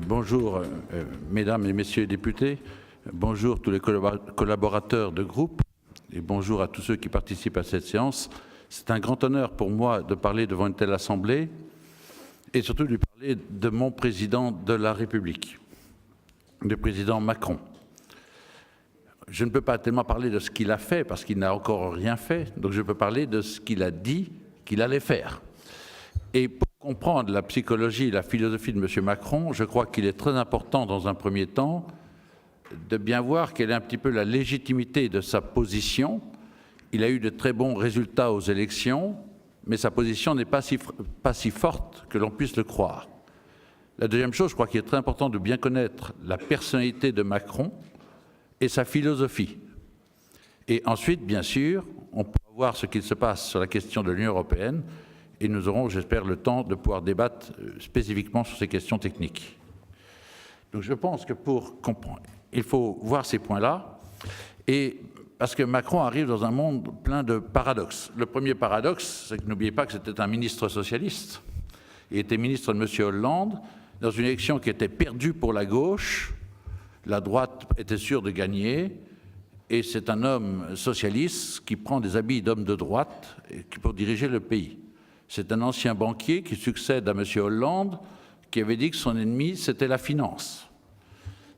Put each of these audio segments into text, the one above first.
Bonjour, mesdames et messieurs les députés. Bonjour tous les collaborateurs de groupe et bonjour à tous ceux qui participent à cette séance. C'est un grand honneur pour moi de parler devant une telle assemblée et surtout de lui parler de mon président de la République, le président Macron. Je ne peux pas tellement parler de ce qu'il a fait parce qu'il n'a encore rien fait, donc je peux parler de ce qu'il a dit qu'il allait faire. Et pour comprendre la psychologie et la philosophie de M. Macron, je crois qu'il est très important dans un premier temps de bien voir quelle est un petit peu la légitimité de sa position. Il a eu de très bons résultats aux élections, mais sa position n'est pas si forte que l'on puisse le croire. La deuxième chose, je crois qu'il est très important de bien connaître la personnalité de Macron et sa philosophie. Et ensuite, bien sûr, on pourra voir ce qu'il se passe sur la question de l'Union européenne et nous aurons, j'espère, le temps de pouvoir débattre spécifiquement sur ces questions techniques. Donc je pense que pour comprendre, il faut voir ces points-là, et parce que Macron arrive dans un monde plein de paradoxes. Le premier paradoxe, c'est que n'oubliez pas que c'était un ministre socialiste. Il était ministre de M. Hollande, dans une élection qui était perdue pour la gauche. La droite était sûre de gagner, et c'est un homme socialiste qui prend des habits d'homme de droite pour diriger le pays. C'est un ancien banquier qui succède à M. Hollande, qui avait dit que son ennemi, c'était la finance.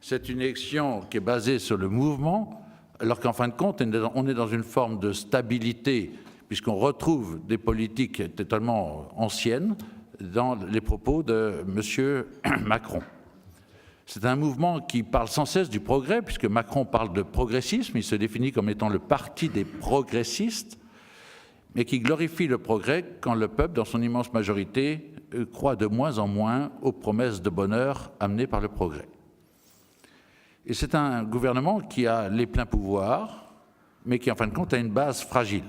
C'est une élection qui est basée sur le mouvement, alors qu'en fin de compte, on est dans une forme de stabilité, puisqu'on retrouve des politiques totalement anciennes dans les propos de M. Macron. C'est un mouvement qui parle sans cesse du progrès, puisque Macron parle de progressisme, il se définit comme étant le parti des progressistes, mais qui glorifie le progrès quand le peuple, dans son immense majorité, croit de moins en moins aux promesses de bonheur amenées par le progrès. Et c'est un gouvernement qui a les pleins pouvoirs, mais qui, en fin de compte, a une base fragile.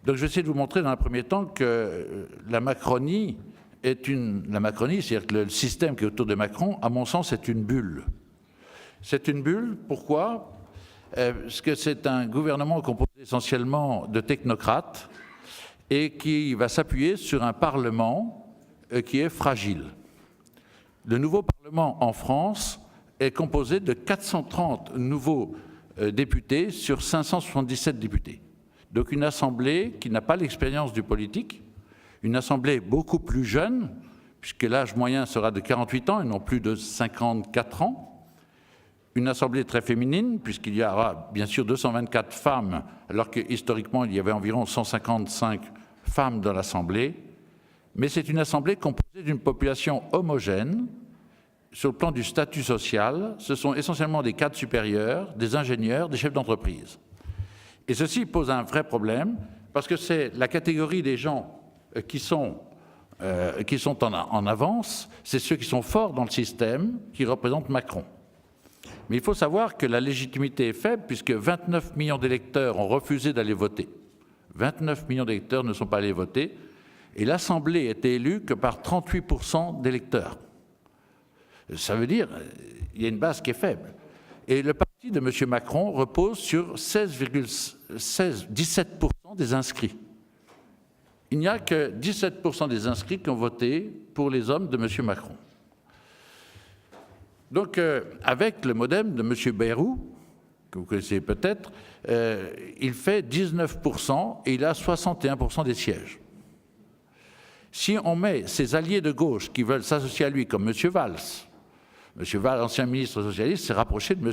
Donc je vais essayer de vous montrer dans un premier temps que la Macronie, c'est-à-dire que le système qui est autour de Macron, à mon sens, est une bulle. C'est une bulle, pourquoi ? Parce que c'est un gouvernement composé essentiellement de technocrates et qui va s'appuyer sur un Parlement qui est fragile. Le nouveau Parlement en France est composé de 430 nouveaux députés sur 577 députés. Donc une assemblée qui n'a pas l'expérience du politique, une assemblée beaucoup plus jeune, puisque l'âge moyen sera de 48 ans et non plus de 54 ans, une assemblée très féminine, puisqu'il y aura bien sûr 224 femmes, alors que historiquement il y avait environ 155 femmes dans l'assemblée, mais c'est une assemblée composée d'une population homogène. Sur le plan du statut social, ce sont essentiellement des cadres supérieurs, des ingénieurs, des chefs d'entreprise. Et ceci pose un vrai problème, parce que c'est la catégorie des gens qui sont en avance, c'est ceux qui sont forts dans le système qui représentent Macron. Mais il faut savoir que la légitimité est faible puisque 29 millions d'électeurs ont refusé d'aller voter. 29 millions d'électeurs ne sont pas allés voter et l'Assemblée était élue que par 38% d'électeurs. Ça veut dire qu'il y a une base qui est faible. Et le parti de M. Macron repose sur 17% des inscrits. Il n'y a que 17% des inscrits qui ont voté pour les hommes de M. Macron. Donc, avec le modem de M. Bayrou, que vous connaissez peut-être, il fait 19% et il a 61% des sièges. Si on met ses alliés de gauche qui veulent s'associer à lui, comme M. Valls, ancien ministre socialiste, s'est rapproché de M.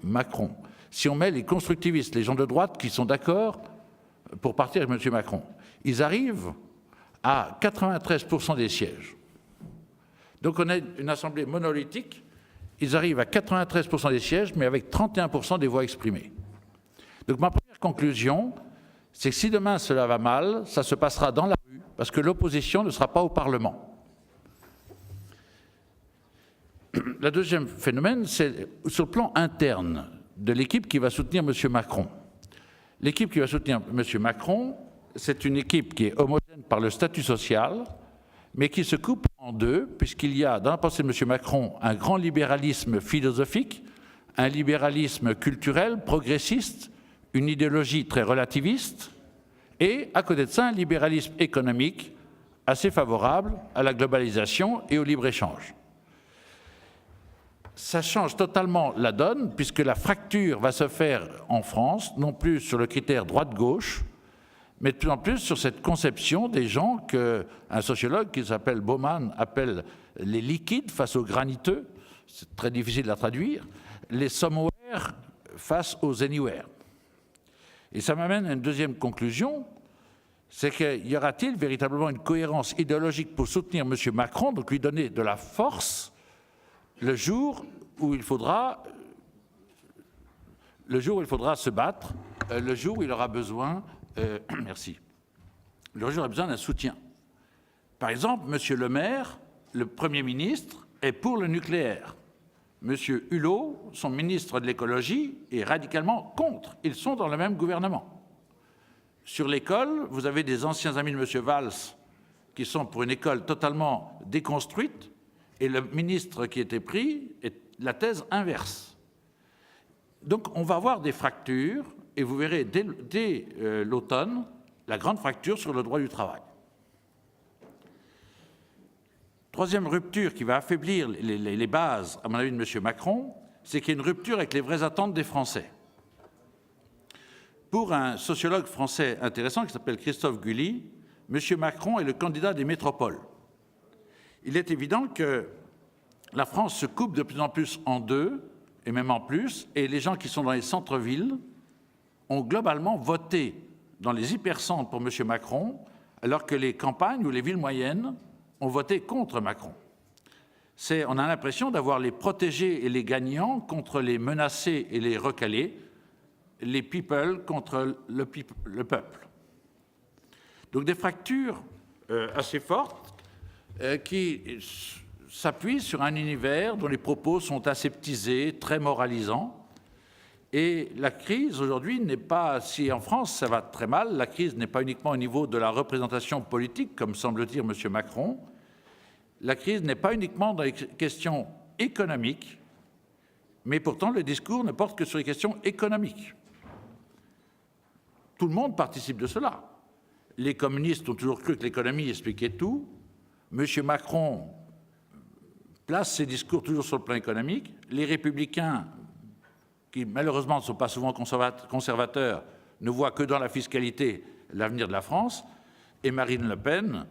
Macron. Si on met les constructivistes, les gens de droite qui sont d'accord pour partir avec M. Macron, ils arrivent à 93% des sièges. Donc on a une assemblée monolithique. Ils arrivent à 93% des sièges, mais avec 31% des voix exprimées. Donc ma première conclusion, c'est que si demain cela va mal, ça se passera dans la rue, parce que l'opposition ne sera pas au Parlement. Le deuxième phénomène, c'est sur le plan interne de l'équipe qui va soutenir M. Macron. L'équipe qui va soutenir M. Macron, c'est une équipe qui est homogène par le statut social, mais qui se coupe en deux, puisqu'il y a dans la pensée de M. Macron un grand libéralisme philosophique, un libéralisme culturel, progressiste, une idéologie très relativiste, et à côté de ça, un libéralisme économique assez favorable à la globalisation et au libre-échange. ça change totalement la donne, puisque la fracture va se faire en France, non plus sur le critère droite-gauche, mais de plus en plus sur cette conception des gens qu'un sociologue qui s'appelle Bauman appelle les liquides face aux graniteux, c'est très difficile à traduire, les somewhere face aux anywhere. Et ça m'amène à une deuxième conclusion, c'est qu'il y aura-t-il véritablement une cohérence idéologique pour soutenir M. Macron, donc lui donner de la force le jour où il faudra se battre, le jour où il aura besoin, merci, le jour où il aura besoin d'un soutien. Par exemple, M. Le Maire, le Premier ministre, est pour le nucléaire. M. Hulot, son ministre de l'écologie, est radicalement contre. Ils sont dans le même gouvernement. Sur l'école, vous avez des anciens amis de M. Valls qui sont pour une école totalement déconstruite, et le ministre qui était pris est la thèse inverse. Donc on va avoir des fractures, et vous verrez dès l'automne la grande fracture sur le droit du travail. Troisième rupture qui va affaiblir les bases, à mon avis, de M. Macron, c'est qu'il y a une rupture avec les vraies attentes des Français. Pour un sociologue français intéressant qui s'appelle Christophe Guilly, M. Macron est le candidat des métropoles. Il est évident que la France se coupe de plus en plus en deux, et même en plus, et les gens qui sont dans les centres-villes ont globalement voté dans les hypercentres pour M. Macron, alors que les campagnes ou les villes moyennes ont voté contre Macron. On a l'impression d'avoir les protégés et les gagnants contre les menacés et les recalés, les people contre le peuple. Donc des fractures assez fortes qui s'appuient sur un univers dont les propos sont aseptisés, très moralisants. Et la crise aujourd'hui n'est pas, si en France ça va très mal, la crise n'est pas uniquement au niveau de la représentation politique, comme semble dire M. Macron. La crise n'est pas uniquement dans les questions économiques, mais pourtant le discours ne porte que sur les questions économiques. Tout le monde participe de cela. Les communistes ont toujours cru que l'économie expliquait tout. M. Macron place ses discours toujours sur le plan économique. Les républicains, qui malheureusement ne sont pas souvent conservateurs, ne voient que dans la fiscalité l'avenir de la France. Et Marine Le Pen,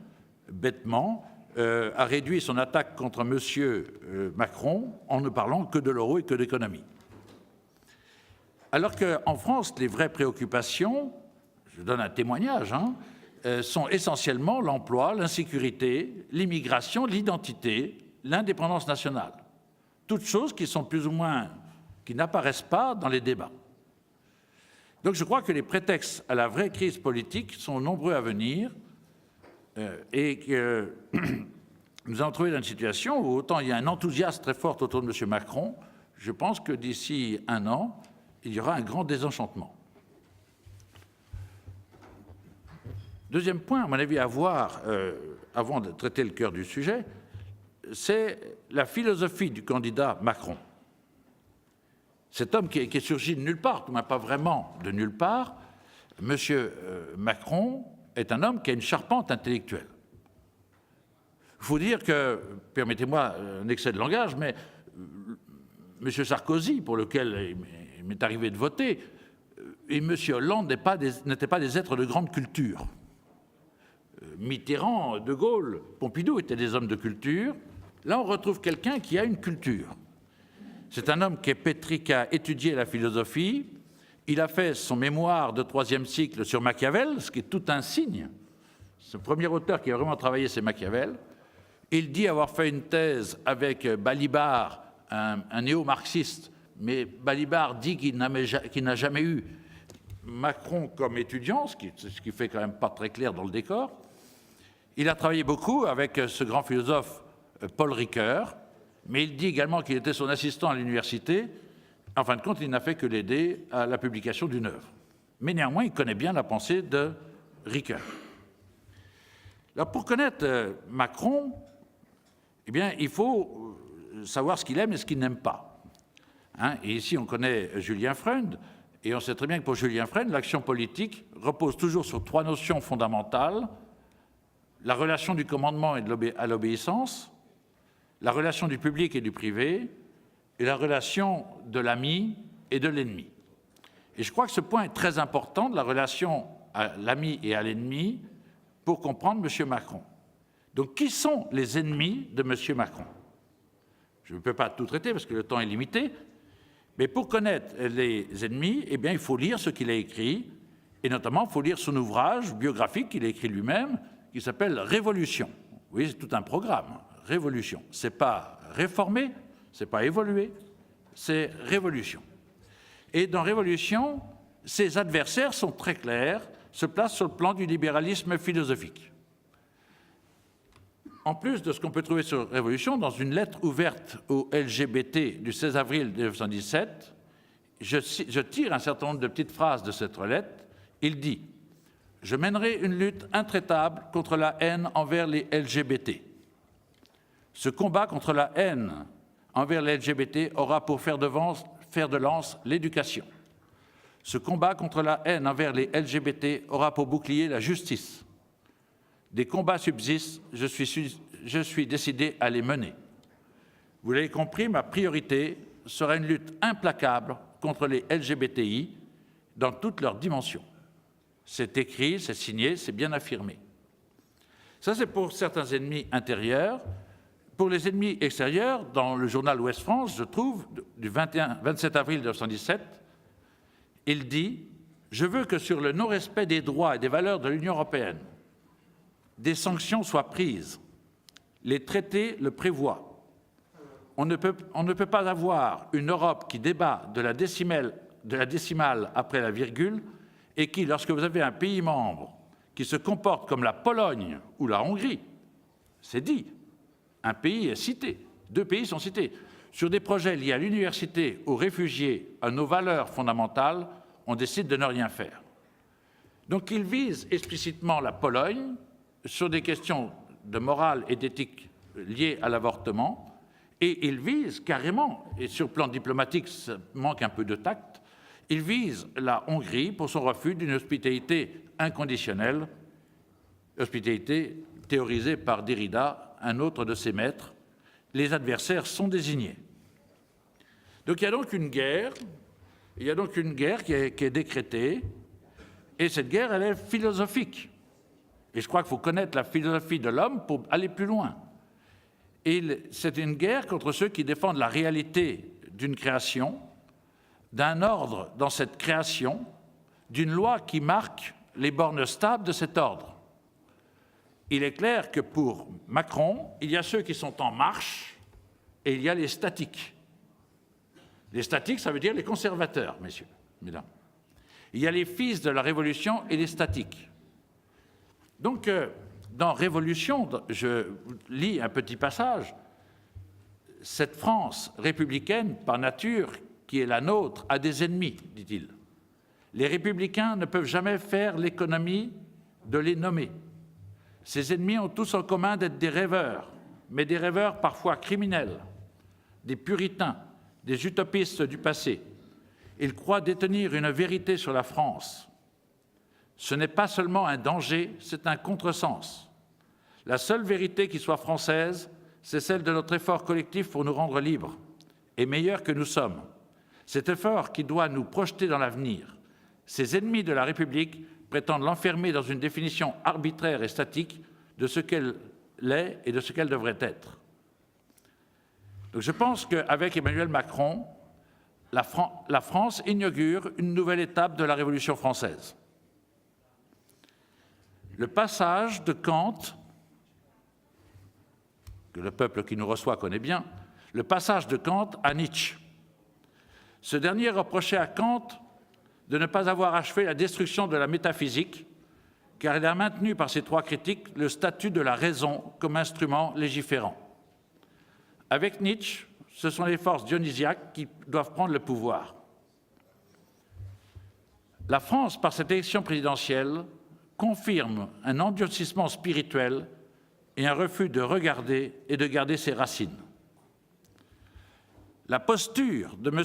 bêtement, a réduit son attaque contre M. Macron en ne parlant que de l'euro et que d'économie. Alors qu'en France, les vraies préoccupations, je donne un témoignage, sont essentiellement l'emploi, l'insécurité, l'immigration, l'identité, l'indépendance nationale. Toutes choses qui sont plus ou moins, qui n'apparaissent pas dans les débats. Donc je crois que les prétextes à la vraie crise politique sont nombreux à venir et que nous allons trouver dans une situation où autant il y a un enthousiasme très fort autour de M. Macron, je pense que d'ici un an, il y aura un grand désenchantement. Deuxième point, à mon avis, à voir, avant de traiter le cœur du sujet, c'est la philosophie du candidat Macron. Cet homme qui est surgi de nulle part, mais pas vraiment de nulle part, M. Macron est un homme qui a une charpente intellectuelle. Il faut dire que, permettez-moi un excès de langage, mais M. Sarkozy, pour lequel il m'est arrivé de voter, et M. Hollande n'étaient pas des êtres de grande culture. Mitterrand, De Gaulle, Pompidou étaient des hommes de culture. Là, on retrouve quelqu'un qui a une culture. C'est un homme qui est pétri, qui a étudié la philosophie. Il a fait son mémoire de 3e cycle sur Machiavel, ce qui est tout un signe. Ce premier auteur qui a vraiment travaillé, c'est Machiavel. Il dit avoir fait une thèse avec Balibar, un néo-marxiste, mais Balibar dit qu'il n'a jamais eu Macron comme étudiant, ce qui fait quand même pas très clair dans le décor. Il a travaillé beaucoup avec ce grand philosophe Paul Ricoeur, mais il dit également qu'il était son assistant à l'université. En fin de compte, il n'a fait que l'aider à la publication d'une œuvre. Mais néanmoins, il connaît bien la pensée de Ricoeur. Alors, pour connaître Macron, eh bien, il faut savoir ce qu'il aime et ce qu'il n'aime pas. Et ici, on connaît Julien Freund, et on sait très bien que pour Julien Freund, l'action politique repose toujours sur 3 notions fondamentales: la relation du commandement et à l'obéissance, la relation du public et du privé, et la relation de l'ami et de l'ennemi. Et je crois que ce point est très important de la relation à l'ami et à l'ennemi pour comprendre M. Macron. Donc, qui sont les ennemis de M. Macron? Je ne peux pas tout traiter parce que le temps est limité, mais pour connaître les ennemis, eh bien, il faut lire ce qu'il a écrit, et notamment, il faut lire son ouvrage biographique qu'il a écrit lui-même, qui s'appelle « Révolution ». Oui, c'est tout un programme, Révolution. Ce n'est pas réformer, ce n'est pas évoluer, c'est Révolution. Et dans Révolution, ses adversaires sont très clairs, se placent sur le plan du libéralisme philosophique. En plus de ce qu'on peut trouver sur Révolution, dans une lettre ouverte aux LGBT du 16 avril 1917, je tire un certain nombre de petites phrases de cette lettre. Il dit « Je mènerai une lutte intraitable contre la haine envers les LGBT. Ce combat contre la haine envers les LGBT aura pour fer de lance l'éducation. Ce combat contre la haine envers les LGBT aura pour bouclier la justice. Des combats subsistent, je suis décidé à les mener. Vous l'avez compris, ma priorité sera une lutte implacable contre les LGBTI dans toutes leurs dimensions. » C'est écrit, c'est signé, c'est bien affirmé. Ça, c'est pour certains ennemis intérieurs. Pour les ennemis extérieurs, dans le journal Ouest France, je trouve, du 27 avril 1917, il dit « Je veux que sur le non-respect des droits et des valeurs de l'Union européenne, des sanctions soient prises. Les traités le prévoient. On ne peut pas avoir une Europe qui débat de la décimale après la virgule et qui, lorsque vous avez un pays membre qui se comporte comme la Pologne ou la Hongrie, c'est dit, un pays est cité, 2 pays sont cités, sur des projets liés à l'université, aux réfugiés, à nos valeurs fondamentales, on décide de ne rien faire. » Donc il vise explicitement la Pologne sur des questions de morale et d'éthique liées à l'avortement, et il vise carrément, et sur le plan diplomatique, ça manque un peu de tact, il vise la Hongrie pour son refus d'une hospitalité inconditionnelle, hospitalité théorisée par Derrida, un autre de ses maîtres. Les adversaires sont désignés. Donc il y a donc une guerre, qui est décrétée, et cette guerre, elle est philosophique. Et je crois qu'il faut connaître la philosophie de l'homme pour aller plus loin. Et c'est une guerre contre ceux qui défendent la réalité d'une création, d'un ordre dans cette création, d'une loi qui marque les bornes stables de cet ordre. Il est clair que pour Macron, il y a ceux qui sont en marche et il y a les statiques. Les statiques, ça veut dire les conservateurs, messieurs, mesdames. Il y a les fils de la Révolution et les statiques. Donc, dans Révolution, je lis un petit passage. Cette France républicaine, par nature, qui est la nôtre, a des ennemis, dit-il. Les républicains ne peuvent jamais faire l'économie de les nommer. Ces ennemis ont tous en commun d'être des rêveurs, mais des rêveurs parfois criminels, des puritains, des utopistes du passé. Ils croient détenir une vérité sur la France. Ce n'est pas seulement un danger, c'est un contresens. La seule vérité qui soit française, c'est celle de notre effort collectif pour nous rendre libres et meilleurs que nous sommes. Cet effort qui doit nous projeter dans l'avenir. Ces ennemis de la République prétendent l'enfermer dans une définition arbitraire et statique de ce qu'elle est et de ce qu'elle devrait être. Donc je pense qu'avec Emmanuel Macron, la France inaugure une nouvelle étape de la Révolution française. Le passage de Kant, que le peuple qui nous reçoit connaît bien, le passage de Kant à Nietzsche. Ce dernier reprochait à Kant de ne pas avoir achevé la destruction de la métaphysique, car il a maintenu par ses 3 critiques le statut de la raison comme instrument légiférant. Avec Nietzsche, ce sont les forces dionysiaques qui doivent prendre le pouvoir. La France, par cette élection présidentielle, confirme un endurcissement spirituel et un refus de regarder et de garder ses racines. La posture de M.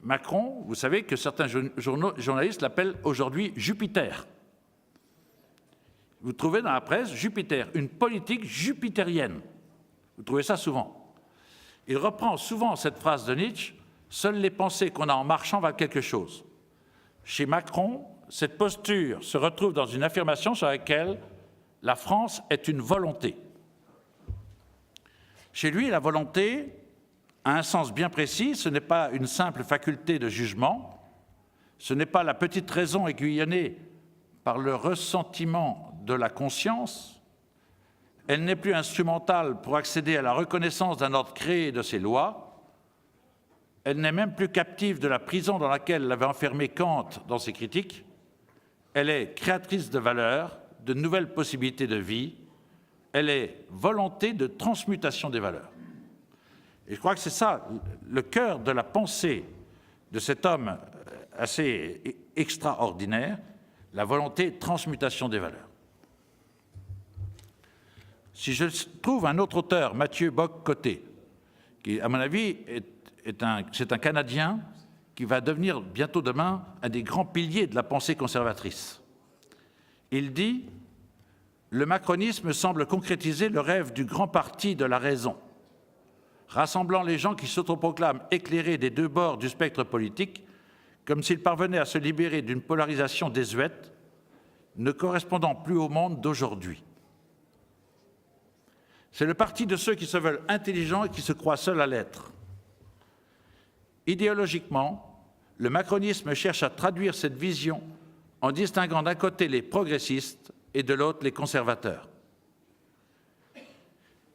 Macron, vous savez que certains journalistes l'appellent aujourd'hui Jupiter. Vous trouvez dans la presse Jupiter, une politique jupitérienne. Vous trouvez ça souvent. il reprend souvent cette phrase de Nietzsche « Seules les pensées qu'on a en marchant valent quelque chose ». Chez Macron, cette posture se retrouve dans une affirmation sur laquelle la France est une volonté. Chez lui, la volonté a un sens bien précis, ce n'est pas une simple faculté de jugement, ce n'est pas la petite raison aiguillonnée par le ressentiment de la conscience, elle n'est plus instrumentale pour accéder à la reconnaissance d'un ordre créé et de ses lois, elle n'est même plus captive de la prison dans laquelle l'avait enfermé Kant dans ses critiques, elle est créatrice de valeurs, de nouvelles possibilités de vie, elle est volonté de transmutation des valeurs. Et je crois que c'est ça, le cœur de la pensée de cet homme assez extraordinaire, la volonté de transmutation des valeurs. Si je trouve un autre auteur, Mathieu Bock-Côté, qui, à mon avis, c'est un Canadien qui va devenir bientôt demain un des grands piliers de la pensée conservatrice. Il dit « Le macronisme semble concrétiser le rêve du grand parti de la raison, rassemblant les gens qui s'autoproclament éclairés des deux bords du spectre politique, comme s'ils parvenaient à se libérer d'une polarisation désuète, ne correspondant plus au monde d'aujourd'hui. C'est le parti de ceux qui se veulent intelligents et qui se croient seuls à l'être. Idéologiquement, le macronisme cherche à traduire cette vision en distinguant d'un côté les progressistes et de l'autre les conservateurs.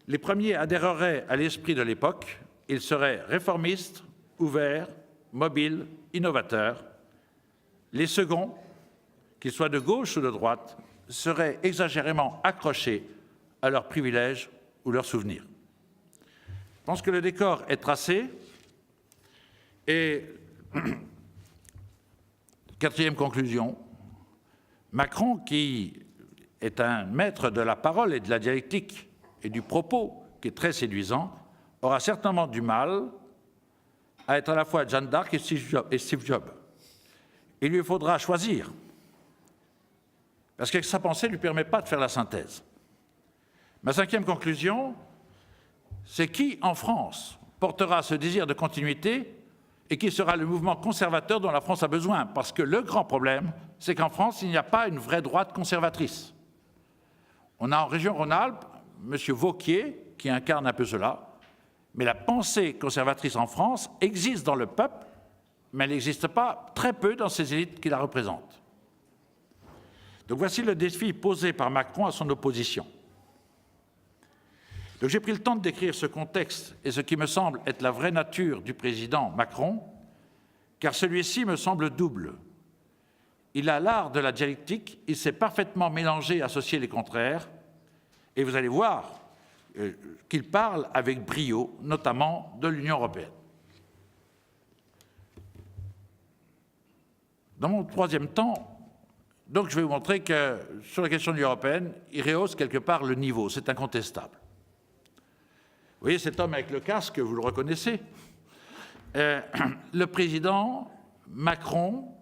Les premiers adhéreraient à l'esprit de l'époque, ils seraient réformistes, ouverts, mobiles, innovateurs. Les seconds, qu'ils soient de gauche ou de droite, seraient exagérément accrochés à leurs privilèges ou leurs souvenirs. Je pense que le décor est tracé. Et quatrième conclusion, Macron, qui est un maître de la parole et de la dialectique et du propos, qui est très séduisant, aura certainement du mal à être à la fois Jeanne d'Arc et Steve Jobs. Il lui faudra choisir, parce que sa pensée ne lui permet pas de faire la synthèse. Ma cinquième conclusion, c'est qui, en France, portera ce désir de continuité et qui sera le mouvement conservateur dont la France a besoin. Parce que le grand problème, c'est qu'en France, il n'y a pas une vraie droite conservatrice. On a en région Rhône-Alpes M. Wauquiez, qui incarne un peu cela, mais la pensée conservatrice en France existe dans le peuple, mais elle n'existe pas très peu dans ces élites qui la représentent. Donc voici le défi posé par Macron à son opposition. Donc j'ai pris le temps de décrire ce contexte et ce qui me semble être la vraie nature du président Macron, car celui-ci me semble double. Il a l'art de la dialectique, il sait parfaitement mélanger et associer les contraires, et vous allez voir qu'il parle avec brio, notamment de l'Union européenne. Dans mon troisième temps, donc je vais vous montrer que sur la question de l'Union européenne, il rehausse quelque part le niveau, c'est incontestable. Vous voyez cet homme avec le casque, vous le reconnaissez. Le président Macron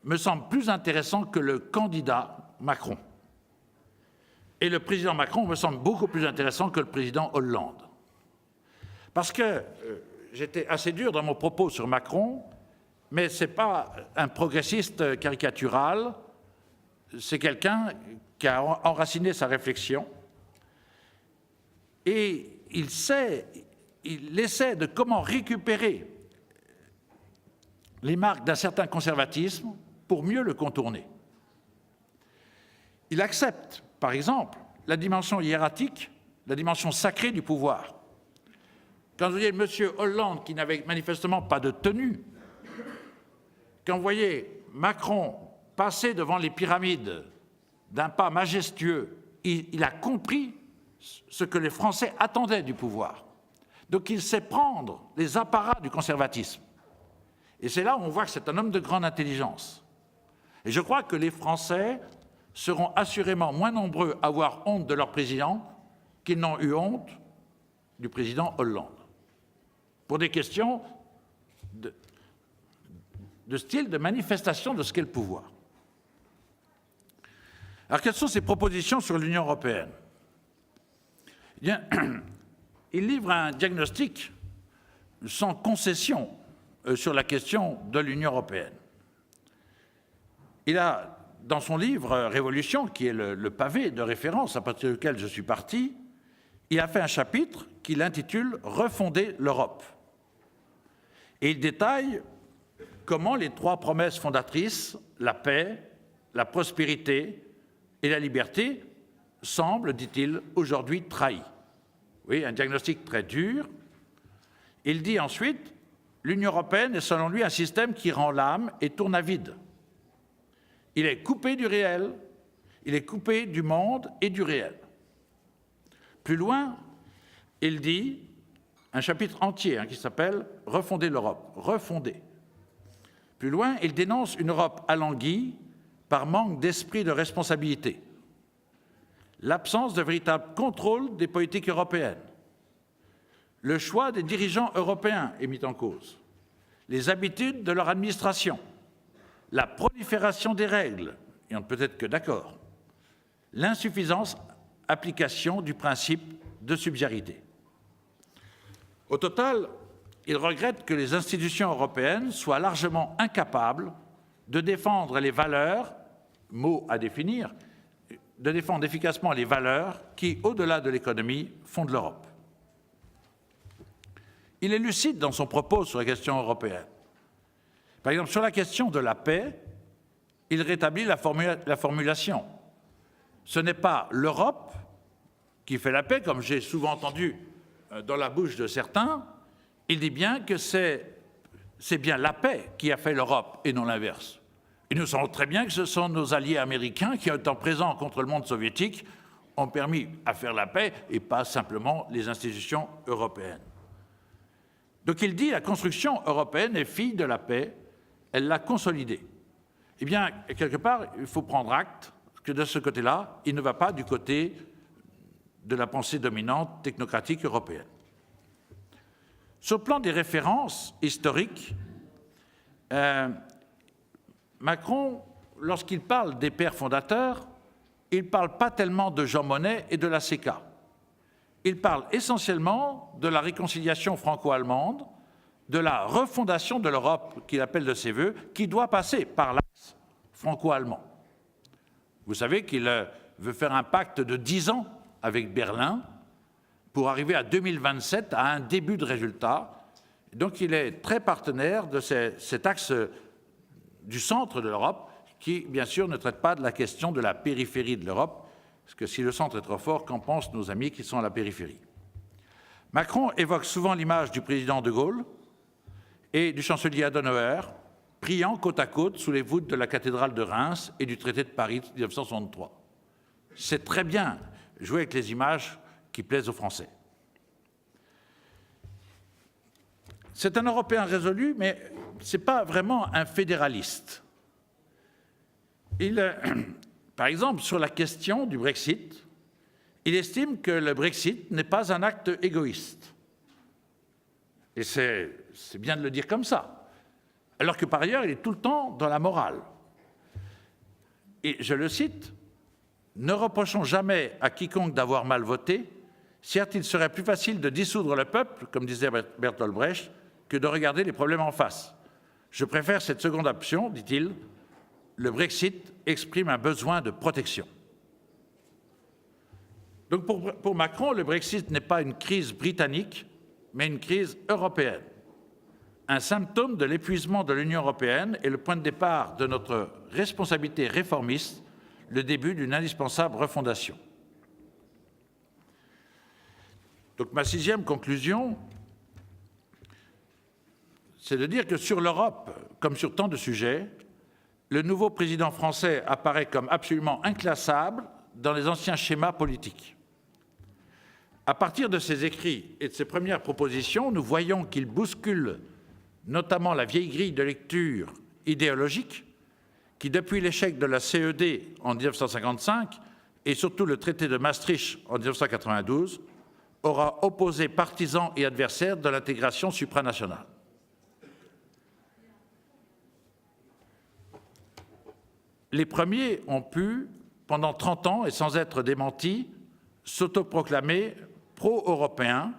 me semble plus intéressant que le candidat Macron. Et le président Macron me semble beaucoup plus intéressant que le président Hollande. Parce que j'étais assez dur dans mon propos sur Macron, mais ce n'est pas un progressiste caricatural, c'est quelqu'un qui a enraciné sa réflexion et il essaie de comment récupérer les marques d'un certain conservatisme pour mieux le contourner. Il accepte, par exemple, la dimension hiératique, la dimension sacrée du pouvoir. Quand vous voyez M. Hollande qui n'avait manifestement pas de tenue, quand vous voyez Macron passer devant les pyramides d'un pas majestueux, il a compris ce que les Français attendaient du pouvoir. Donc il sait prendre les apparats du conservatisme. Et c'est là où on voit que c'est un homme de grande intelligence. Et je crois que les Français seront assurément moins nombreux à avoir honte de leur président qu'ils n'ont eu honte du président Hollande. Pour des questions de style, de manifestation de ce qu'est le pouvoir. Alors, quelles sont ses propositions sur l'Union européenne ? Eh bien, il livre un diagnostic sans concession sur la question de l'Union européenne. Il a, dans son livre « Révolution », qui est le pavé de référence à partir duquel je suis parti, il a fait un chapitre qu'il intitule « Refonder l'Europe ». Et il détaille comment les trois promesses fondatrices, la paix, la prospérité et la liberté, semblent, dit-il, aujourd'hui trahies. Oui, un diagnostic très dur. Il dit ensuite, l'Union européenne est selon lui un système qui rend l'âme et tourne à vide. Il est coupé du réel, il est coupé du monde et du réel. Plus loin, il dit, un chapitre entier qui s'appelle « Refonder l'Europe », refonder. Plus loin, il dénonce une Europe alanguie par manque d'esprit de responsabilité, l'absence de véritable contrôle des politiques européennes, le choix des dirigeants européens est mis en cause, les habitudes de leur administration, la prolifération des règles, et on ne peut être que d'accord, l'insuffisance application du principe de subsidiarité. Au total, il regrette que les institutions européennes soient largement incapables de défendre les valeurs, mot à définir, de défendre efficacement les valeurs qui, au-delà de l'économie, fondent l'Europe. Il est lucide dans son propos sur la question européenne. Par exemple, sur la question de la paix, il rétablit la formulation. Ce n'est pas l'Europe qui fait la paix, comme j'ai souvent entendu dans la bouche de certains. Il dit bien que c'est bien la paix qui a fait l'Europe et non l'inverse. Et nous savons très bien que ce sont nos alliés américains qui, étant présents contre le monde soviétique, ont permis à faire la paix et pas simplement les institutions européennes. Donc il dit la construction européenne est fille de la paix, elle l'a consolidée. Eh bien, quelque part, il faut prendre acte que de ce côté-là, il ne va pas du côté de la pensée dominante technocratique européenne. Sur le plan des références historiques, Macron, lorsqu'il parle des pères fondateurs, il ne parle pas tellement de Jean Monnet et de la CECA. Il parle essentiellement de la réconciliation franco-allemande, de la refondation de l'Europe qu'il appelle de ses voeux, qui doit passer par l'axe franco-allemand. Vous savez qu'il veut faire un pacte de 10 ans avec Berlin pour arriver à 2027 à un début de résultat. Donc il est très partenaire de cet axe du centre de l'Europe qui, bien sûr, ne traite pas de la question de la périphérie de l'Europe, parce que si le centre est trop fort, qu'en pensent nos amis qui sont à la périphérie? Macron évoque souvent l'image du président de Gaulle et du chancelier Adenauer, priant côte à côte sous les voûtes de la cathédrale de Reims et du traité de Paris de 1963. C'est très bien jouer avec les images qui plaisent aux Français. C'est un Européen résolu, mais ce n'est pas vraiment un fédéraliste. Par exemple, sur la question du Brexit, il estime que le Brexit n'est pas un acte égoïste. Et c'est bien de le dire comme ça. Alors que par ailleurs, il est tout le temps dans la morale. Et je le cite, « Ne reprochons jamais à quiconque d'avoir mal voté. Certes, il serait plus facile de dissoudre le peuple, comme disait Bertolt Brecht, que de regarder les problèmes en face. Je préfère cette seconde option, dit-il. Le Brexit exprime un besoin de protection. » Donc pour Macron, le Brexit n'est pas une crise britannique, mais une crise européenne. Un symptôme de l'épuisement de l'Union européenne et le point de départ de notre responsabilité réformiste, le début d'une indispensable refondation. Donc ma sixième conclusion, c'est de dire que sur l'Europe, comme sur tant de sujets, le nouveau président français apparaît comme absolument inclassable dans les anciens schémas politiques. À partir de ses écrits et de ses premières propositions, nous voyons qu'il bouscule notamment la vieille grille de lecture idéologique qui, depuis l'échec de la CED en 1955 et surtout le traité de Maastricht en 1992, aura opposé partisans et adversaires de l'intégration supranationale. Les premiers ont pu, pendant 30 ans et sans être démentis, s'autoproclamer pro-européens,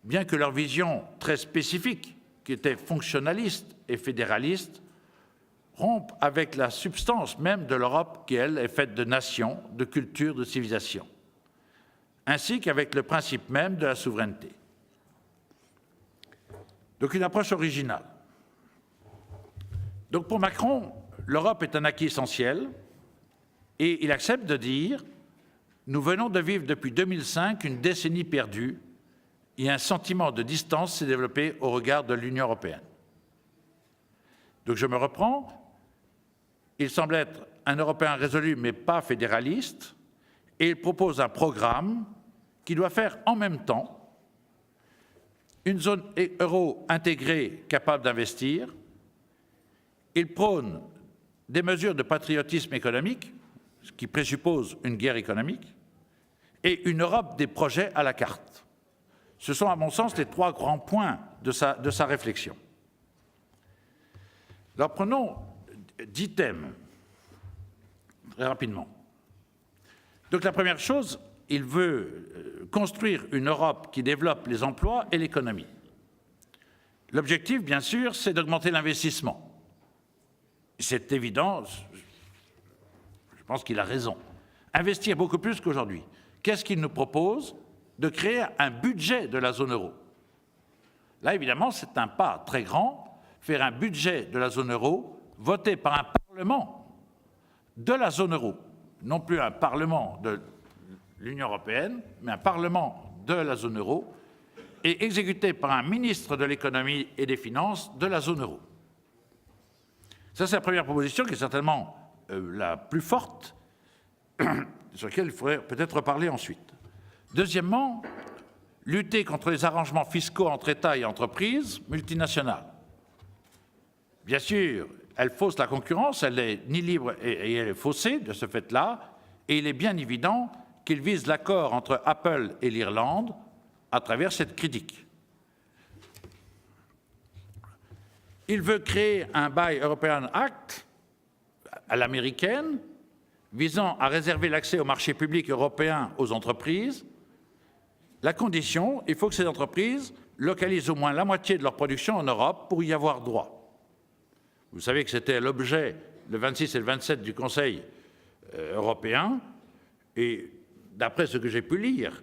bien que leur vision très spécifique, qui était fonctionnaliste et fédéraliste, rompe avec la substance même de l'Europe qui, elle, est faite de nations, de cultures, de civilisations, ainsi qu'avec le principe même de la souveraineté. Donc une approche originale. Donc pour Macron, l'Europe est un acquis essentiel et il accepte de dire « Nous venons de vivre depuis 2005 une décennie perdue et un sentiment de distance s'est développé au regard de l'Union européenne. » Donc je me reprends. Il semble être un Européen résolu mais pas fédéraliste et il propose un programme qui doit faire en même temps une zone euro intégrée capable d'investir. Il prône des mesures de patriotisme économique, ce qui présuppose une guerre économique, et une Europe des projets à la carte. Ce sont, à mon sens, les trois grands points de sa réflexion. Alors prenons 10 thèmes, très rapidement. Donc la première chose, il veut construire une Europe qui développe les emplois et l'économie. L'objectif, bien sûr, c'est d'augmenter l'investissement. C'est évident, je pense qu'il a raison. Investir beaucoup plus qu'aujourd'hui. Qu'est-ce qu'il nous propose? De créer un budget de la zone euro. Là, évidemment, c'est un pas très grand, faire un budget de la zone euro voté par un Parlement de la zone euro, non plus un Parlement de l'Union européenne, mais un Parlement de la zone euro, et exécuté par un ministre de l'économie et des finances de la zone euro. Ça, c'est la première proposition qui est certainement la plus forte, sur laquelle il faudrait peut-être reparler ensuite. Deuxièmement, lutter contre les arrangements fiscaux entre États et entreprises multinationales. Bien sûr, elle fausse la concurrence, elle n'est ni libre et elle est faussée de ce fait-là, et il est bien évident qu'il vise l'accord entre Apple et l'Irlande à travers cette critique. Il veut créer un Buy European Act à l'américaine, visant à réserver l'accès au marché public européen aux entreprises. La condition, il faut que ces entreprises localisent au moins la moitié de leur production en Europe pour y avoir droit. Vous savez que c'était l'objet, le 26 et le 27 du Conseil européen, et d'après ce que j'ai pu lire,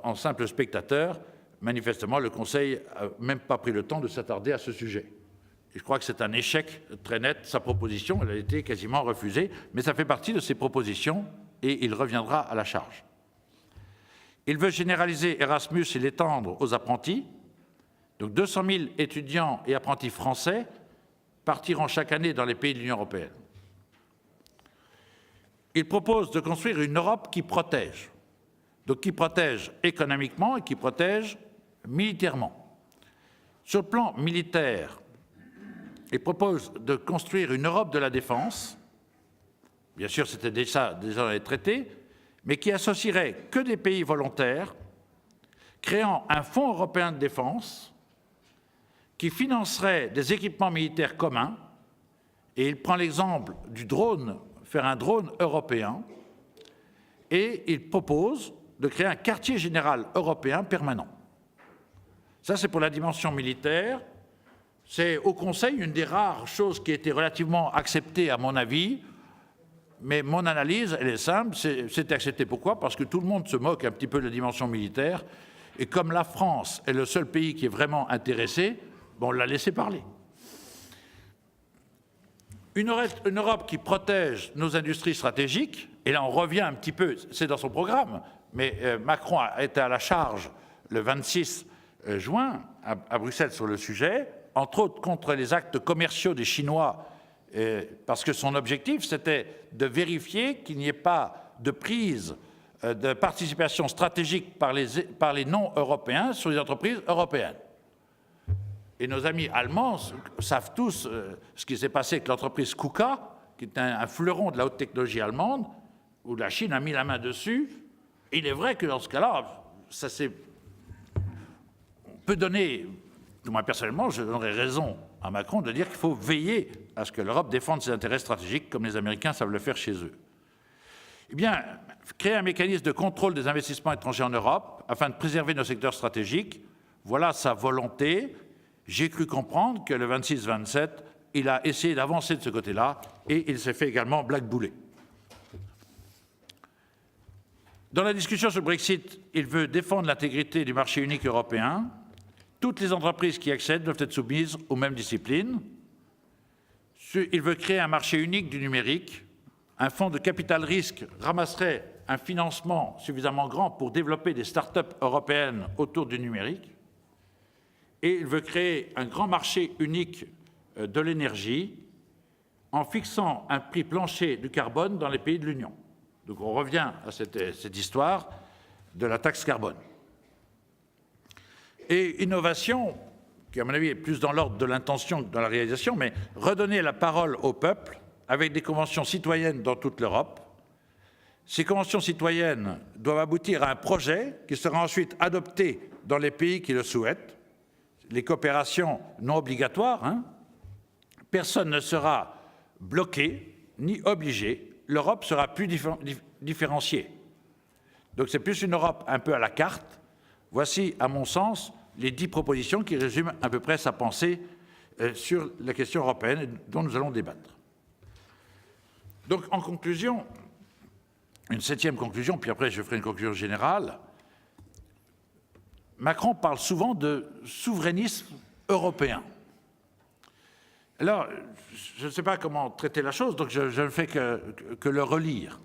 en simple spectateur, manifestement, le Conseil n'a même pas pris le temps de s'attarder à ce sujet. Et je crois que c'est un échec très net, sa proposition, elle a été quasiment refusée, mais ça fait partie de ses propositions et il reviendra à la charge. Il veut généraliser Erasmus et l'étendre aux apprentis. Donc 200 000 étudiants et apprentis français partiront chaque année dans les pays de l'Union européenne. Il propose de construire une Europe qui protège. Donc qui protège économiquement et qui protège militairement. Sur le plan militaire, il propose de construire une Europe de la défense, bien sûr c'était déjà dans les traités, mais qui associerait que des pays volontaires, créant un fonds européen de défense qui financerait des équipements militaires communs, et il prend l'exemple du drone, faire un drone européen, et il propose de créer un quartier général européen permanent. Ça, c'est pour la dimension militaire. C'est au Conseil une des rares choses qui a été relativement acceptée, à mon avis, mais mon analyse, elle est simple, c'est accepté. Pourquoi? Parce que tout le monde se moque un petit peu de la dimension militaire, et comme la France est le seul pays qui est vraiment intéressé, bon, on l'a laissé parler. Une Europe qui protège nos industries stratégiques, et là on revient un petit peu, c'est dans son programme, mais Macron a été à la charge le 26 juin à Bruxelles sur le sujet, entre autres contre les actes commerciaux des Chinois, parce que son objectif, c'était de vérifier qu'il n'y ait pas de prise de participation stratégique par les non-européens sur les entreprises européennes. Et nos amis allemands savent tous ce qui s'est passé avec l'entreprise KUKA, qui est un fleuron de la haute technologie allemande, où la Chine a mis la main dessus. Et il est vrai que dans ce cas-là, on peut donner, moi personnellement, je donnerais raison à Macron de dire qu'il faut veiller à ce que l'Europe défende ses intérêts stratégiques comme les Américains savent le faire chez eux. Eh bien, créer un mécanisme de contrôle des investissements étrangers en Europe afin de préserver nos secteurs stratégiques. Voilà sa volonté. J'ai cru comprendre que le 26-27, il a essayé d'avancer de ce côté-là et il s'est fait également blackbouler. Dans la discussion sur le Brexit, il veut défendre l'intégrité du marché unique européen. Toutes les entreprises qui y accèdent doivent être soumises aux mêmes disciplines. Il veut créer un marché unique du numérique. Un fonds de capital risque ramasserait un financement suffisamment grand pour développer des start-up européennes autour du numérique. Et il veut créer un grand marché unique de l'énergie en fixant un prix plancher du carbone dans les pays de l'Union. Donc on revient à cette histoire de la taxe carbone. Et innovation, qui à mon avis est plus dans l'ordre de l'intention que dans la réalisation, mais redonner la parole au peuple avec des conventions citoyennes dans toute l'Europe. Ces conventions citoyennes doivent aboutir à un projet qui sera ensuite adopté dans les pays qui le souhaitent. Les coopérations non obligatoires, hein. Personne ne sera bloqué ni obligé. L'Europe sera plus différenciée. Donc c'est plus une Europe un peu à la carte. Voici, à mon sens, les 10 propositions qui résument à peu près sa pensée sur la question européenne dont nous allons débattre. Donc en conclusion, une 7e conclusion, puis après je ferai une conclusion générale. Macron parle souvent de souverainisme européen. Alors, je ne sais pas comment traiter la chose, donc je ne fais que le relire.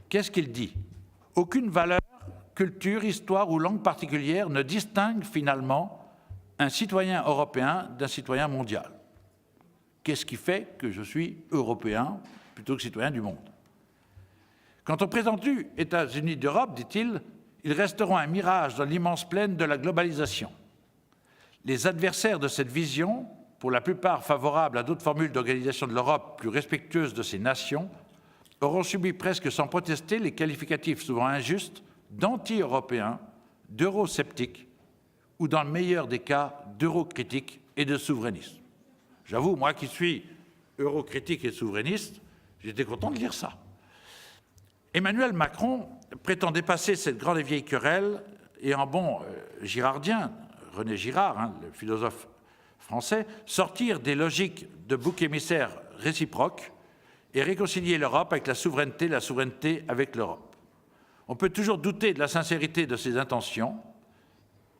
Qu'est-ce qu'il dit? Aucune valeur, culture, histoire ou langue particulière ne distingue finalement un citoyen européen d'un citoyen mondial. Qu'est-ce qui fait que je suis européen plutôt que citoyen du monde? Quant aux prétendus États-Unis d'Europe, dit-il, ils resteront un mirage dans l'immense plaine de la globalisation. Les adversaires de cette vision, pour la plupart favorables à d'autres formules d'organisation de l'Europe plus respectueuses de ses nations, auront subi presque sans protester les qualificatifs souvent injustes d'anti-européens, d'eurosceptiques ou, dans le meilleur des cas, d'eurocritiques et de souverainistes. J'avoue, moi qui suis eurocritique et souverainiste, j'étais content de lire ça. Emmanuel Macron prétend dépasser cette grande et vieille querelle et en bon girardien, René Girard, hein, le philosophe français, sortir des logiques de bouc émissaire réciproques et réconcilier l'Europe avec la souveraineté avec l'Europe. On peut toujours douter de la sincérité de ses intentions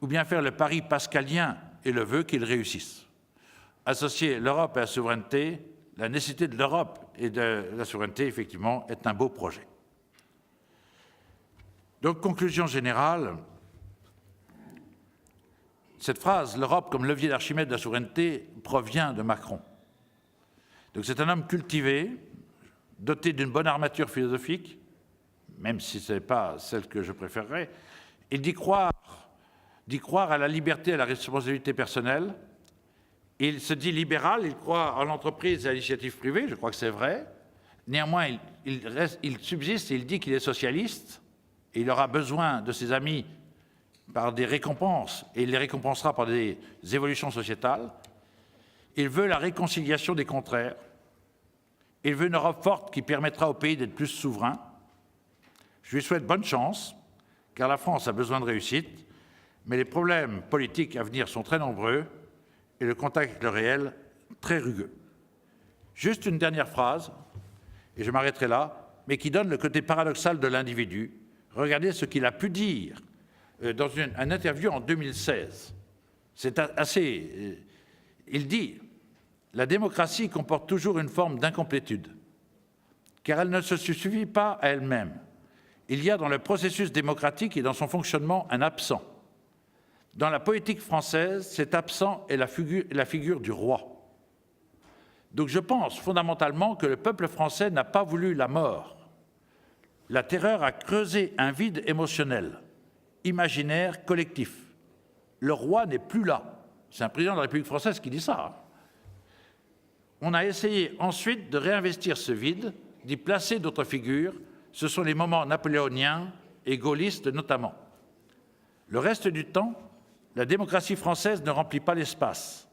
ou bien faire le pari pascalien et le vœu qu'il réussisse. Associer l'Europe à la souveraineté, la nécessité de l'Europe et de la souveraineté, effectivement, est un beau projet. Donc, conclusion générale, cette phrase, l'Europe comme levier d'Archimède de la souveraineté, provient de Macron. Donc c'est un homme cultivé, doté d'une bonne armature philosophique, même si ce n'est pas celle que je préférerais, et d'y croire à la liberté et à la responsabilité personnelle. Il se dit libéral, il croit en l'entreprise et à l'initiative privée, je crois que c'est vrai. Néanmoins, il subsiste et il dit qu'il est socialiste, et il aura besoin de ses amis par des récompenses, et il les récompensera par des évolutions sociétales. Il veut la réconciliation des contraires. Il veut une Europe forte qui permettra au pays d'être plus souverain. Je lui souhaite bonne chance, car la France a besoin de réussite, mais les problèmes politiques à venir sont très nombreux et le contact avec le réel très rugueux. Juste une dernière phrase, et je m'arrêterai là, mais qui donne le côté paradoxal de l'individu. Regardez ce qu'il a pu dire dans une interview en 2016. C'est assez... Il dit « La démocratie comporte toujours une forme d'incomplétude, car elle ne se suffit pas à elle-même. Il y a dans le processus démocratique et dans son fonctionnement un absent. Dans la politique française, cet absent est la figure du roi. Donc je pense fondamentalement que le peuple français n'a pas voulu la mort. La terreur a creusé un vide émotionnel, imaginaire, collectif. Le roi n'est plus là. C'est un président de la République française qui dit ça. On a essayé ensuite de réinvestir ce vide, d'y placer d'autres figures. Ce sont les moments napoléoniens et gaullistes notamment. Le reste du temps, la démocratie française ne remplit pas l'espace.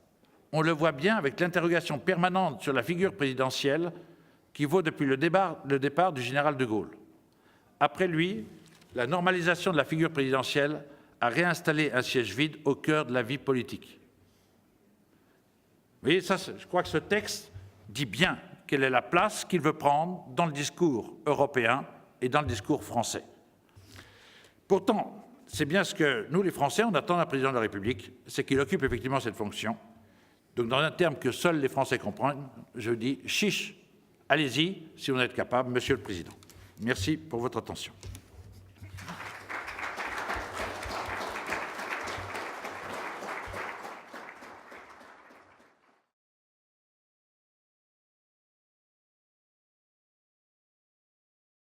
On le voit bien avec l'interrogation permanente sur la figure présidentielle qui vaut depuis le départ du général de Gaulle. Après lui, la normalisation de la figure présidentielle à réinstaller un siège vide au cœur de la vie politique. Vous voyez, ça, je crois que ce texte dit bien quelle est la place qu'il veut prendre dans le discours européen et dans le discours français. Pourtant, c'est bien ce que nous, les Français, on attend d'un président de la République, c'est qu'il occupe effectivement cette fonction. Donc, dans un terme que seuls les Français comprennent, je dis chiche, allez-y, si vous en êtes capable, Monsieur le Président. Merci pour votre attention.